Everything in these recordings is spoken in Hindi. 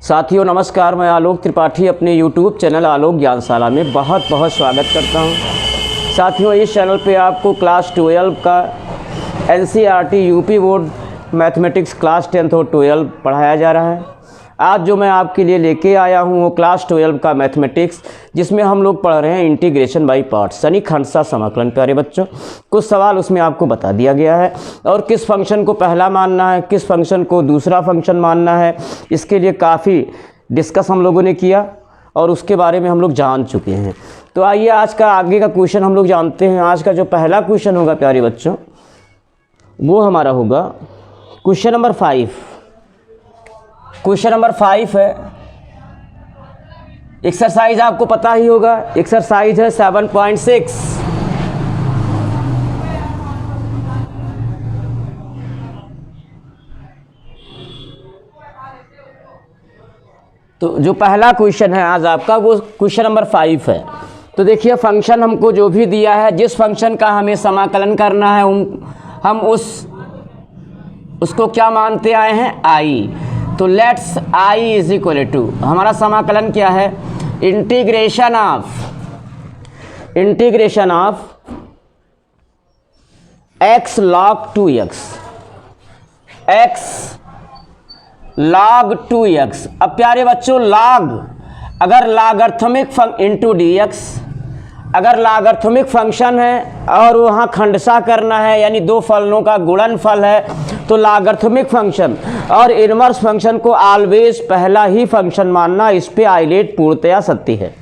साथियों नमस्कार, मैं आलोक त्रिपाठी अपने YouTube चैनल आलोक ज्ञानशाला में बहुत बहुत स्वागत करता हूं। साथियों, इस चैनल पे आपको क्लास 12 का NCERT UP board mathematics class 10th और 12 पढ़ाया जा रहा है। आज जो मैं आपके लिए लेके आया हूं वो क्लास 12 का मैथमेटिक्स, जिसमें हम लोग पढ़ रहे हैं इंटीग्रेशन बाय पार्ट्स यानी खंडशः समाकलन। प्यारे बच्चों, कुछ सवाल उसमें आपको बता दिया गया है और किस फंक्शन को पहला मानना है, किस फंक्शन को दूसरा फंक्शन मानना है, इसके लिए काफ़ी डिस्कस हम लोगों ने किया और उसके बारे में हम लोग जान चुके हैं। तो आइए आज का आगे का क्वेश्चन हम लोग जानते हैं। आज का जो पहला क्वेश्चन होगा प्यारे बच्चों, वो हमारा होगा क्वेश्चन नंबर 5। क्वेश्चन नंबर 5 है, एक्सरसाइज आपको पता ही होगा, एक्सरसाइज है 7.6। तो जो पहला क्वेश्चन है आज आपका वो क्वेश्चन नंबर 5 है। तो देखिए, फंक्शन हमको जो भी दिया है, जिस फंक्शन का हमें समाकलन करना है हम उसको क्या मानते आए हैं, आई। तो let's i is equal to, हमारा समाकलन क्या है, integration of x log 2x, x log 2x। अब प्यारे बच्चों, log अगर लागर्थमिक इंटू dx, अगर लागर्थमिक फंक्शन है और वहाँ खंडशः करना है यानी दो फलनों का गुणनफल है, तो लागर्थमिक फंक्शन और इनवर्स फंक्शन को ऑलवेज पहला ही फंक्शन मानना, इस पे आइलेट पूर्णतया सत्य है।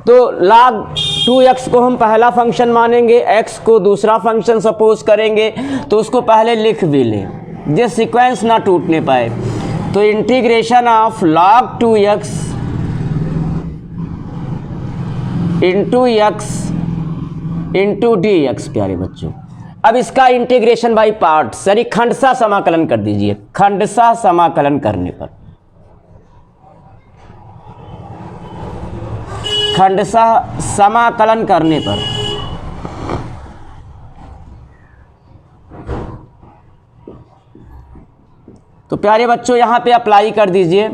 तो log 2x को हम पहला फंक्शन मानेंगे, x को दूसरा फंक्शन सपोज करेंगे, तो उसको पहले लिख भी लें, ये सीक्वेंस ना टूटने पाए। तो integration of log 2x into x into dx। प्यारे बच्चों, अब इसका इंटीग्रेशन बाय पार्ट्स यानी खंडशः समाकलन कर दीजिए। खंडशः समाकलन करने पर, खंडशः समाकलन करने पर तो प्यारे बच्चों यहां पे अप्लाई कर दीजिए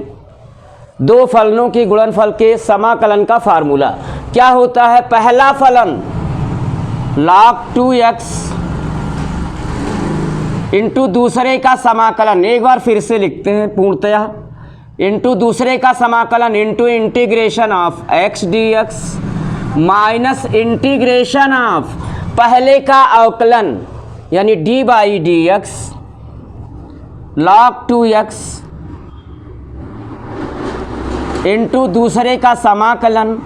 दो फलनों की गुणनफल के समाकलन का फार्मूला। क्या होता है, पहला फलन log 2x इंटू दूसरे का समाकलन, एक बार फिर से लिखते हैं पूर्णतया, इंटू दूसरे का समाकलन into integration of x dx minus integration of पहले का अवकलन यानी d by dx log 2x into दूसरे का समाकलन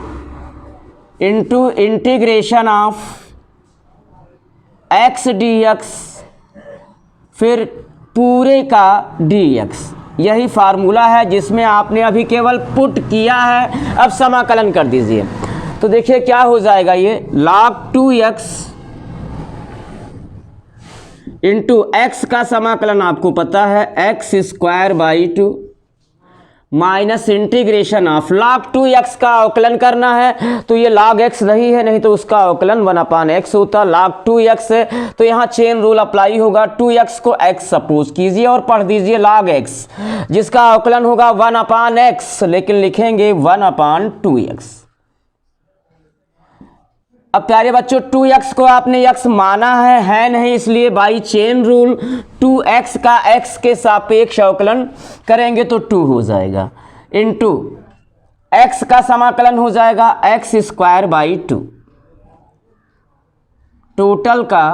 into integration of x dx फिर पूरे का dx। यही फार्मूला है जिसमें आपने अभी केवल पुट किया है। अब समाकलन कर दीजिए, तो देखिए क्या हो जाएगा, ये log 2x इंटू x का समाकलन आपको पता है x square by 2 minus integration of log 2x का अवकलन करना है, तो ये log x नहीं है, नहीं तो उसका अवकलन 1/x होता। log 2x है तो यहाँ चेन रूल अप्लाई होगा, 2x को x सपोज कीजिए और पढ़ दीजिए log x, जिसका अवकलन होगा 1/x, लेकिन लिखेंगे 1/2x। अब प्यारे बच्चों, 2x को आपने x माना है नहीं, इसलिए बाई चेन रूल 2x का x के सापेक्ष अवकलन करेंगे तो 2 हो जाएगा, इंटू x का समाकलन हो जाएगा x स्क्वायर बाई 2, टोटल का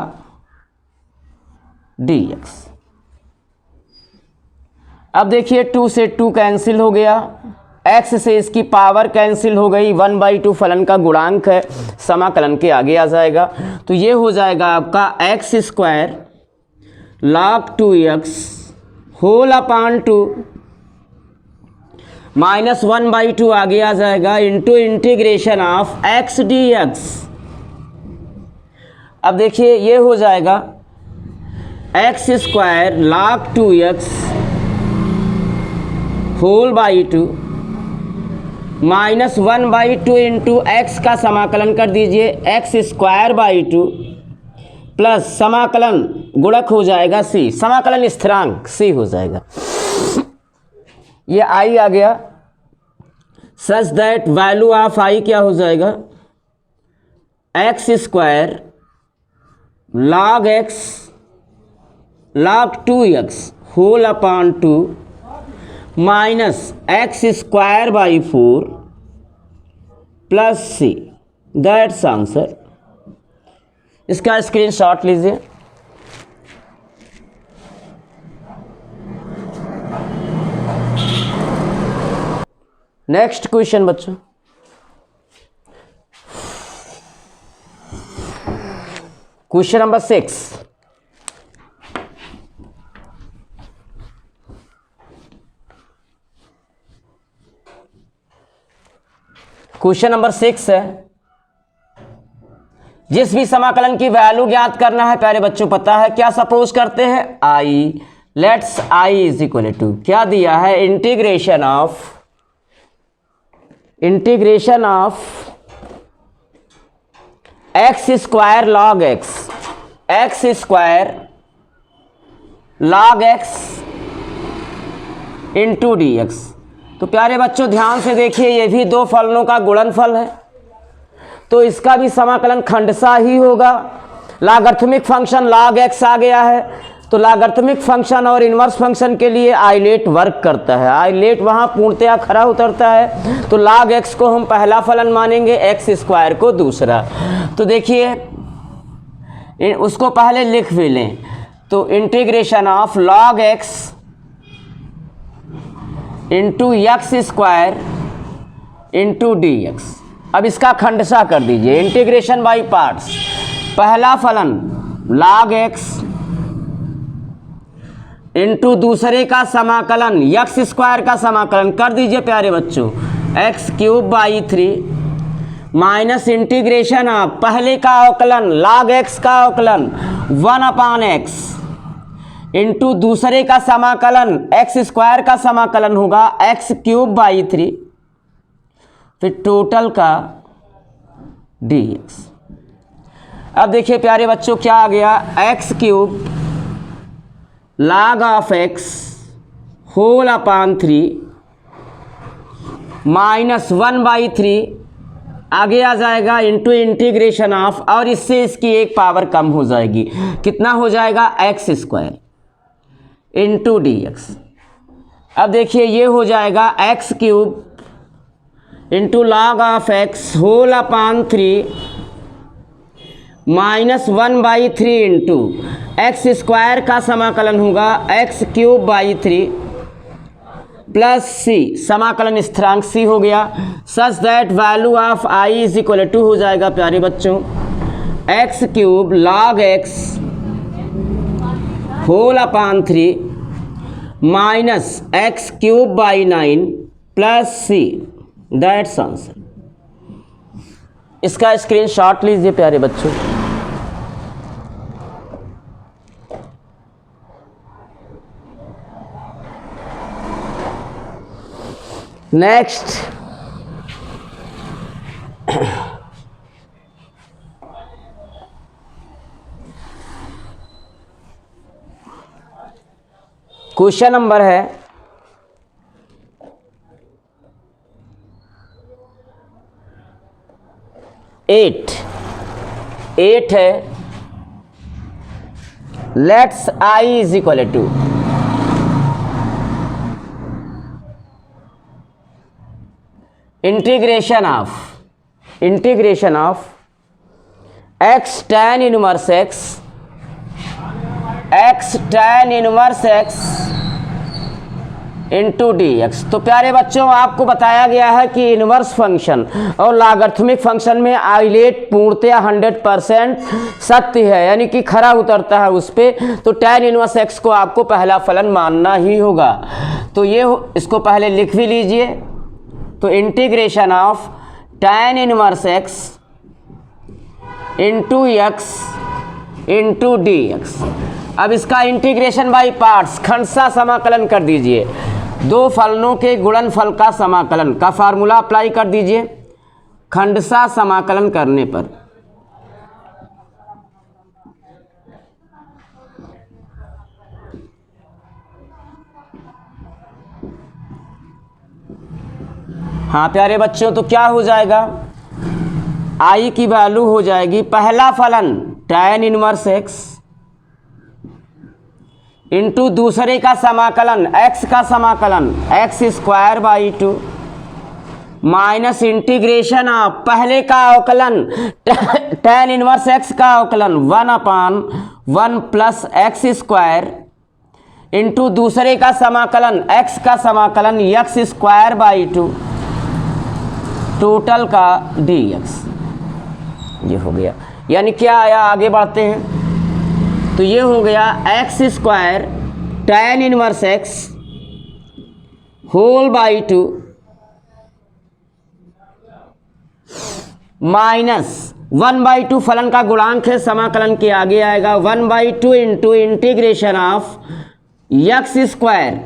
dx। अब देखिए 2 से 2 कैंसिल हो गया, x से इसकी पावर कैंसिल हो गई, 1/2 फलन का गुणांक है, समाकलन के आगे आ जाएगा। तो ये हो जाएगा आपका x square log 2x whole upon 2 minus 1/2 आगे आ जाएगा, into integration of x dx। अब देखिए ये हो जाएगा x square log 2x whole by 2 minus 1/2 into x का समाकलन कर दीजिए, x स्क्वायर बाई 2 प्लस समाकलन गुणक हो जाएगा c, समाकलन स्थिरांक c हो जाएगा। ये आई आ गया, such that value of I क्या हो जाएगा, x square log x log 2x whole upon 2 minus x square by 4 plus C, that's answer. इसका स्क्रीनशॉट लीजिए। नेक्स्ट क्वेश्चन बच्चों, क्वेश्चन नंबर 6। क्वेश्चन नंबर 6 है, जिस भी समाकलन की वैल्यू ज्ञात करना है प्यारे बच्चों, पता है क्या सपोज करते हैं, I, let's I is equal to क्या दिया है, integration of x square log x square log x into d x. तो प्यारे बच्चों ध्यान से देखिए, ये भी दो फलनों का गुणनफल है, तो इसका भी समाकलन खंडसा ही होगा। लॉगरिथमिक फंक्शन log x आ गया है, तो लॉगरिथमिक फंक्शन और इनवर्स फंक्शन के लिए आइलेट वर्क करता है, आइलेट वहाँ पूर्णतया खरा उतरता है। तो log x को हम पहला फलन मानेंगे, एक्स स्क्वायर को दूसरा। तो देखिए उसको पहले लिख भी लें, तो integration of log x into x square into d x. अब इसका खंडसा कर दीजिए, इंटीग्रेशन बाई पार्ट्स। पहला फलन log x इंटू दूसरे का समाकलन एक्स स्क्वायर का समाकलन कर दीजिए प्यारे बच्चों, x cube by 3 minus integration of पहले का अवकलन log x का अवकलन 1/x इंटू दूसरे का समाकलन एक्स स्क्वायर का समाकलन होगा एक्स क्यूब बाई 3, फिर टोटल का dx। अब देखिए प्यारे बच्चों क्या आ गया, x cube log of x whole upon 3 minus 1/3 आगे आ जाएगा इंटू इंटीग्रेशन ऑफ, और इससे इसकी एक पावर कम हो जाएगी, कितना हो जाएगा, x square into d x. अब देखिए ये हो जाएगा x cube into log of x whole upon 3 minus 1/3 into x square का समाकलन होगा x cube by 3 plus C, समाकलन स्थिरांक सी हो गया, such that value of I is equal to हो जाएगा प्यारे बच्चों x cube log x whole upon 3 minus x cube by 9 plus C, that's answer. इसका स्क्रीनशॉट लीजिए प्यारे बच्चों। नेक्स्ट क्वेश्चन नंबर है 8 है, let's I is equal to integration of x tan inverse x into d x. तो प्यारे बच्चों आपको बताया गया है कि इनवर्स फंक्शन और लॉगरिथमिक फंक्शन में आइलेट पूर्णतया 100% सत्य है, यानी कि खरा उतरता है उस पर। तो tan इनवर्स x को आपको पहला फलन मानना ही होगा। तो ये इसको पहले लिख भी लीजिए, तो integration of tan inverse x into x into d x. अब इसका इंटीग्रेशन बाई पार्ट्स, खंडसा समाकलन कर दीजिए, दो फलनों के गुणनफल का समाकलन का फार्मूला अप्लाई कर दीजिए खंडसा समाकलन करने पर। हाँ प्यारे बच्चों, तो क्या हो जाएगा, आई की वैल्यू हो जाएगी पहला फलन tan इनवर्स x इंटू दूसरे का समाकलन x का समाकलन x square by 2 minus integration of पहले का अवकलन tan इनवर्स x का अवकलन 1/1 प्लस एक्स स्क्वायर इंटू दूसरे का समाकलन x का समाकलन x स्क्वायर बाई 2 टोटल का dx। ये हो गया, यानी क्या आया, आगे बढ़ते हैं। तो ये हो गया x square tan inverse x whole by 2 minus 1/2 फलन का गुणांक है, समाकलन के आगे आएगा 1/2 into integration of x square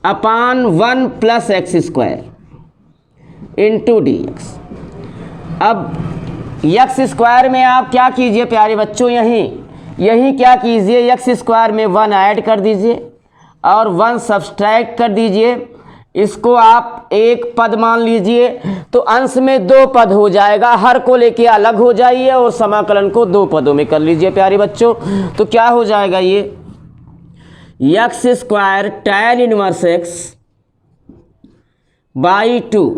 upon 1 plus x square into dx। अब एक्स स्क्वायर में आप क्या कीजिए प्यारे बच्चों, यहीं क्या कीजिए, एक्स स्क्वायर में 1 ऐड कर दीजिए और 1 सब्सट्रैक्ट कर दीजिए, इसको आप एक पद मान लीजिए, तो अंश में 2 पद हो जाएगा, हर को लेके अलग हो जाइए और समाकलन को 2 पदों में कर लीजिए प्यारे बच्चों। तो क्या हो जाएगा, ये x square tan inverse x by 2।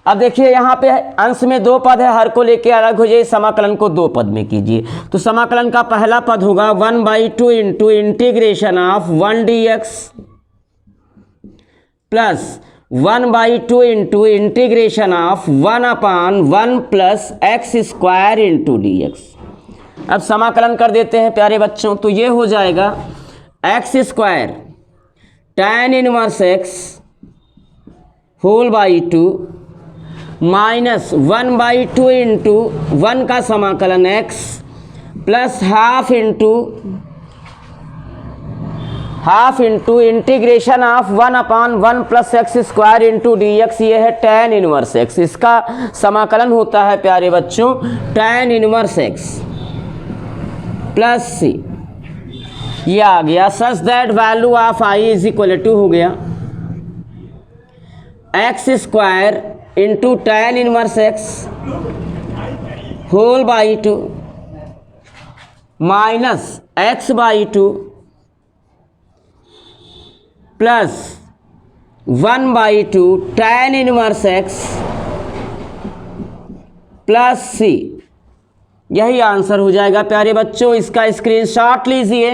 अब देखिए यहाँ पे अंश में 2 पद है, हर को लेके अलग हो जाए, समाकलन को 2 पद में कीजिए। तो समाकलन का पहला पद होगा 1/2 into integration of 1 dx plus 1/2 into integration of 1/1 plus x square into dx। अब समाकलन कर देते हैं प्यारे बच्चों, तो ये हो जाएगा x square tan inverse x whole by 2 minus 1/2 into 1 का समाकलन x plus half into integration of 1/1 plus x square into dx। ये है tan इनवर्स x, इसका समाकलन होता है प्यारे बच्चों tan inverse x plus c। ये आ गया such that value of i is equal to हो गया x square into tan inverse x whole by 2 minus x by 2 plus 1/2 tan inverse x plus c। यही आंसर हो जाएगा प्यारे बच्चों, इसका स्क्रीनशॉट लीजिए।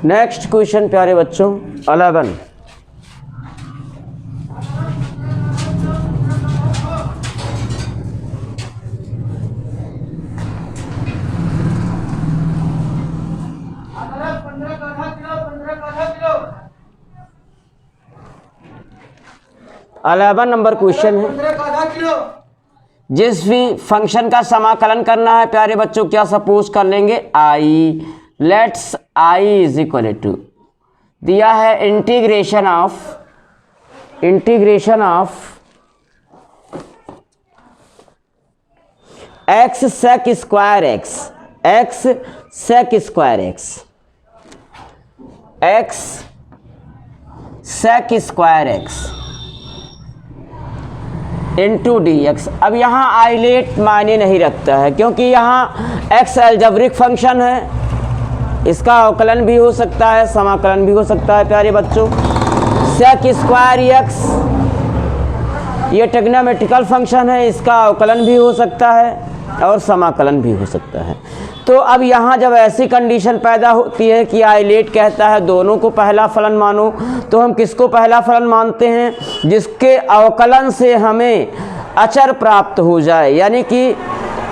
नेक्स्ट क्वेश्चन प्यारे बच्चों 11। नंबर क्वेश्चन है, जिस भी फंक्शन का समाकलन करना है प्यारे बच्चों, क्या सपोज कर लेंगे I, let's I is equal to दिया है integration of x sec square x sec square x into dx। अब यहाँ आइलेट मायने नहीं रखता है, क्योंकि यहाँ x अलजेब्रिक फंक्शन है, इसका अवकलन भी हो सकता है, समाकलन भी हो सकता है प्यारे बच्चों। सेक स्क्वायर एक्स ये ट्रिग्नोमेट्रिकल फंक्शन है, इसका अवकलन भी हो सकता है और समाकलन भी हो सकता है। तो अब यहाँ जब ऐसी कंडीशन पैदा होती है कि आइलेट कहता है दोनों को पहला फलन मानो, तो हम किसको पहला फलन मानते हैं, जिसके अवकलन से हमें अचर प्राप्त हो जाए, यानी कि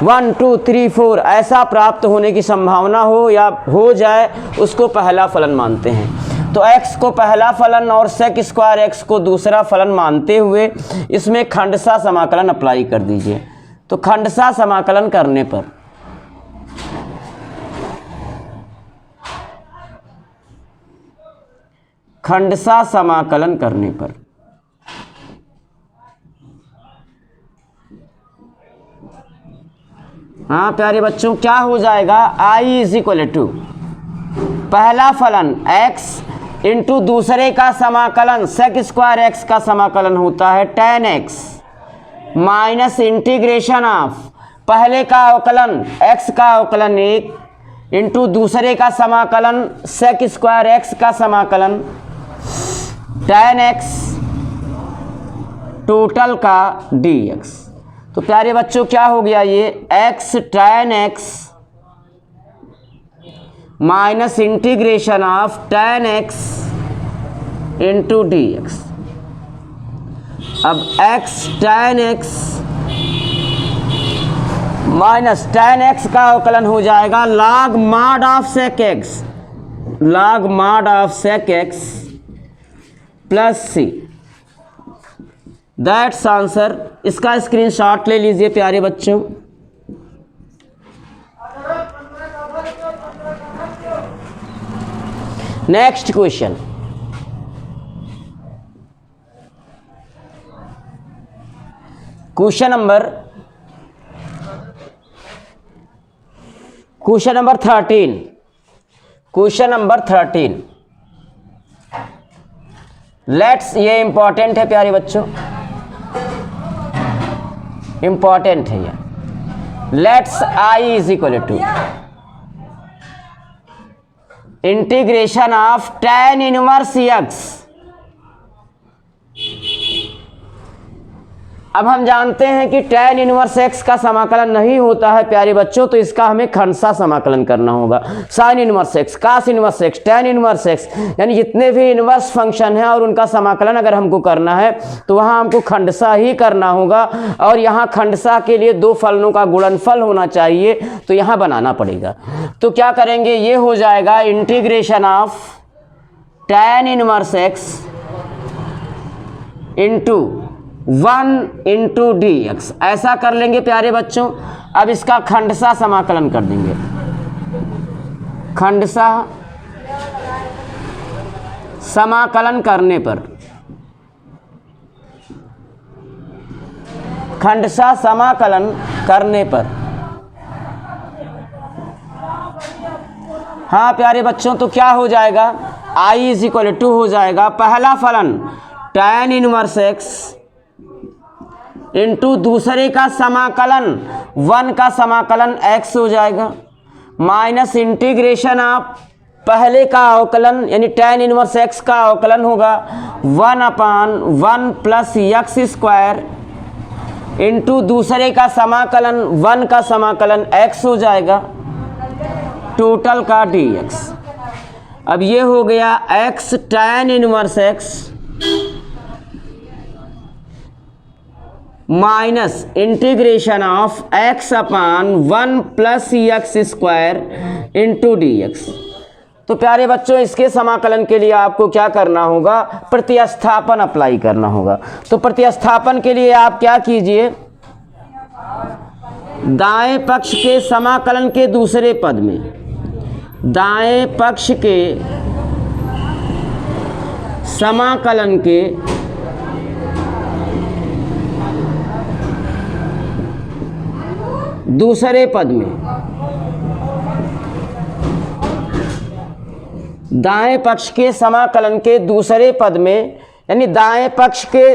1 2 3 4 ऐसा प्राप्त होने की संभावना हो या हो जाए, उसको पहला फलन मानते हैं। तो x को पहला फलन और सेक स्क्वायर x को दूसरा फलन मानते हुए इसमें खंडसा समाकलन अप्लाई कर दीजिए। तो खंडसा समाकलन करने पर हाँ प्यारे बच्चों, क्या हो जाएगा, i इज इक्वल टू पहला फलन x इंटू दूसरे का समाकलन सेक स्क्वायर x का समाकलन होता है tan x minus integration of पहले का अवकलन x का अवकलन 1 इंटू दूसरे का समाकलन सेक स्क्वायर x का समाकलन tan x टोटल का dx। तो प्यारे बच्चों क्या हो गया, ये x tan x minus integration of tan x into dx। अब x tan x minus tan x का अवकलन हो जाएगा log mod of sec x, log mod of sec x plus c। That's answer. इसका स्क्रीनशॉट ले लीजिए प्यारे बच्चों। Next question, question number 13। Question number 13 let's, ये इंपॉर्टेंट है प्यारे बच्चों, इंपॉर्टेंट है ये। Let's i is equal to integration of tan inverse x। अब हम जानते हैं कि tan इनवर्स x का समाकलन नहीं होता है प्यारे बच्चों, तो इसका हमें खंडसा समाकलन करना होगा। sin inverse x, cos inverse x, tan inverse x, यानी जितने भी इनवर्स फंक्शन हैं और उनका समाकलन अगर हमको करना है तो वहाँ हमको खंडसा ही करना होगा। और यहाँ खंडसा के लिए दो फलनों का गुणनफल होना चाहिए, तो यहाँ बनाना पड़ेगा। तो क्या करेंगे, ये हो जाएगा integration of tan inverse x into 1 into dx, ऐसा कर लेंगे प्यारे बच्चों। अब इसका खंडसा समाकलन कर देंगे। खंडसा समाकलन करने पर, खंडसा समाकलन करने पर, हाँ प्यारे बच्चों, तो क्या हो जाएगा, i इज इक्वल टू हो जाएगा पहला फलन tan इनवर्स x इंटू दूसरे का समाकलन 1 का समाकलन x हो जाएगा, माइनस इंटीग्रेशन ऑफ पहले का अवकलन यानी tan इनवर्स x का अवकलन होगा 1/1 प्लस x स्क्वायर इंटू दूसरे का समाकलन 1 का समाकलन x हो जाएगा, टोटल का dx। अब ये हो गया x tan inverse x minus integration of x/1 plus x square into dx। तो प्यारे बच्चों, इसके समाकलन के लिए आपको क्या करना होगा, प्रतिस्थापन अप्लाई करना होगा। तो प्रतिस्थापन के लिए आप क्या कीजिए, दाएं पक्ष के समाकलन के दूसरे पद में, दाएं पक्ष के समाकलन के दूसरे पद में, दाएं पक्ष के समाकलन के दूसरे पद में, यानी दाएं पक्ष के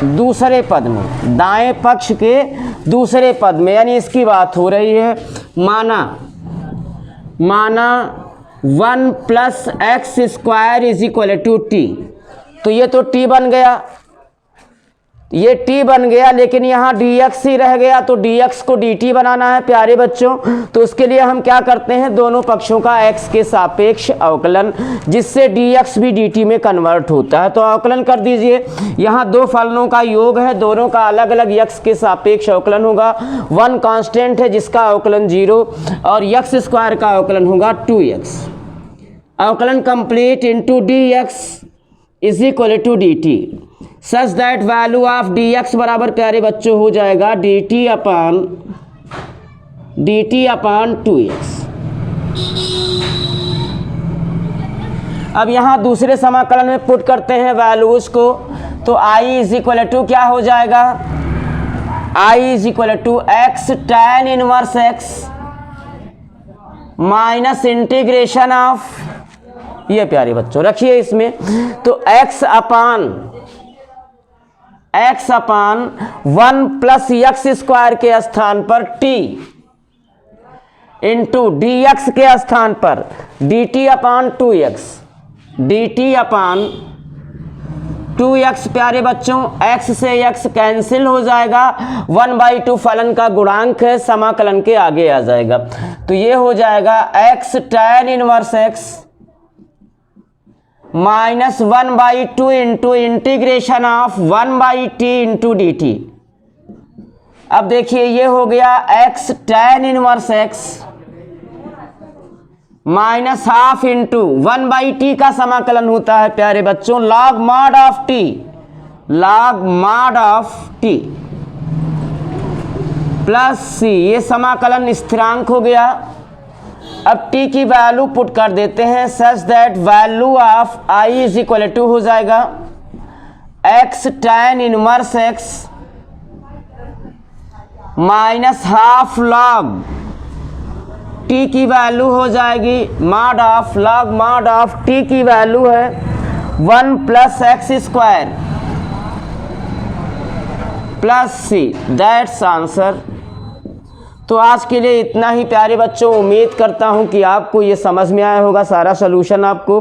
दूसरे पद में, दाएं पक्ष के दूसरे पद में, यानी इसकी बात हो रही है, माना 1 plus x square is equal to T. तो ये तो t बन गया, ये t बन गया, लेकिन यहाँ dx ही रह गया, तो dx को dt बनाना है प्यारे बच्चों। तो उसके लिए हम क्या करते हैं, दोनों पक्षों का x के सापेक्ष अवकलन, जिससे dx भी dt में कन्वर्ट होता है। तो अवकलन कर दीजिए। यहाँ दो फलनों का योग है, दोनों का अलग अलग x के सापेक्ष अवकलन होगा। 1 कांस्टेंट है जिसका अवकलन 0 और x स्क्वायर का अवकलन होगा 2x। अवकलन complete into dx is equal to dt such that value of dx बराबर प्यारे बच्चों हो जाएगा dt अपॉन 2x। अब यहाँ दूसरे समाकलन में पुट करते हैं वैल्यूज को, तो i इज इक्वल टू क्या हो जाएगा, i is equal to x tan inverse x minus integration of, ये प्यारे बच्चों रखिए इसमें, तो x अपान 1 प्लस एक्स स्क्वायर के स्थान पर t इंटू dx के स्थान पर dt अपान 2x, dt अपान 2x प्यारे बच्चों, x से x कैंसिल हो जाएगा, 1/2 फलन का गुणांक है, समाकलन के आगे आ जाएगा, तो ये हो जाएगा x tan inverse x minus 1/2 into integration of 1/t into D T. अब देखिए ये हो गया x tan inverse x minus half into 1/t का समाकलन होता है प्यारे बच्चों log mod of t, log mod of t plus c, ये समाकलन स्थिरांक हो गया। अब t की वैल्यू पुट कर देते हैं such that value of i is equal to हो जाएगा x tan inverse x minus half log t की वैल्यू हो जाएगी mod of, log mod of t की वैल्यू है 1 plus x square plus c, that's answer. तो आज के लिए इतना ही प्यारे बच्चों, उम्मीद करता हूं कि आपको ये समझ में आया होगा सारा सलूशन आपको।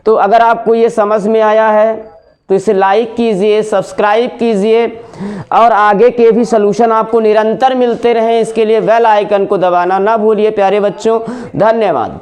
तो अगर आपको ये समझ में आया है तो इसे लाइक कीजिए, सब्सक्राइब कीजिए और आगे के भी सलूशन आपको निरंतर मिलते रहें, इसके लिए बेल आइकन को दबाना ना भूलिए प्यारे बच्चों। धन्यवाद।